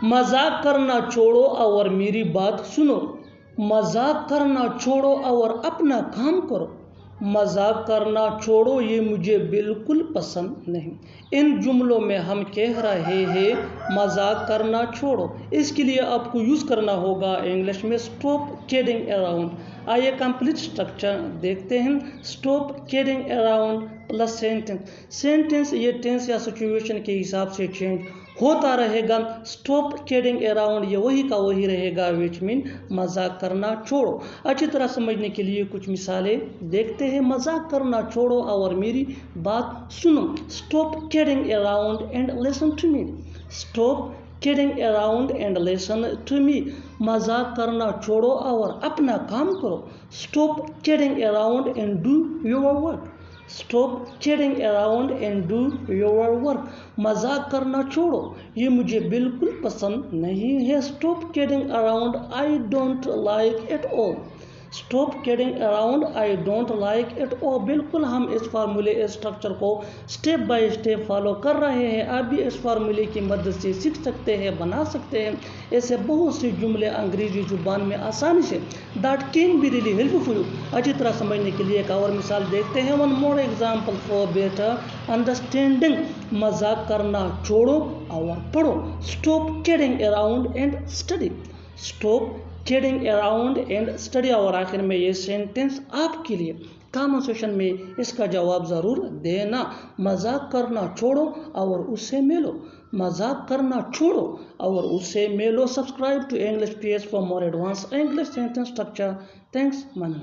मजाक करना छोड़ो और मेरी बात सुनो। मजाक करना छोड़ो और अपना काम करो। मजाक करना छोड़ो, ये मुझे बिल्कुल पसंद नहीं। इन जुमलों में हम कह रहे हैं मजाक करना छोड़ो। इसके लिए आपको यूज़ करना होगा इंग्लिश में स्टॉप किडिंग अराउंड। आइए कंप्लीट स्ट्रक्चर देखते हैं। Stop kidding around plus sentence. Sentence ये टेंस या सिचुएशन के हिसाब से चेंज होता रहेगा। स्टॉप किडिंग अराउंड ये वही का वही रहेगा, विच मीन मजाक करना छोड़ो। अच्छी तरह समझने के लिए कुछ मिसालें देखते हैं। मजाक करना छोड़ो और मेरी बात सुनो। Stop kidding around and listen to me. Stop kidding around and listen to me. मजाक करना छोड़ो और अपना काम करो। Stop kidding around and do your work. Stop kidding around and do your work. मजाक करना छोड़ो, ये मुझे बिल्कुल पसंद नहीं है। Stop kidding around, I don't like it all. Stop kidding around, I don't like it all. बिल्कुल हम इस फार्मूले, इस स्ट्रक्चर को स्टेप बाय स्टेप फॉलो कर रहे हैं। आप भी इस फार्मूले की मदद से सीख सकते हैं, बना सकते हैं ऐसे बहुत से जुमले अंग्रेजी जुबान में आसानी से। That can be really helpful for you. अच्छी तरह समझने के लिए एक और मिसाल देखते हैं। One more example for better understanding. मजाक करना छोड़ो और पढ़ो। Stop kidding around and study. Stop kidding around and study. और आखिर में ये सेंटेंस आपके लिए कमेंट सेक्शन में इसका जवाब ज़रूर देना। मजाक करना छोड़ो और उससे मिलो। मजाक करना छोड़ो और उससे मिलो। Subscribe to English page for more advance English sentence structure. Thanks my.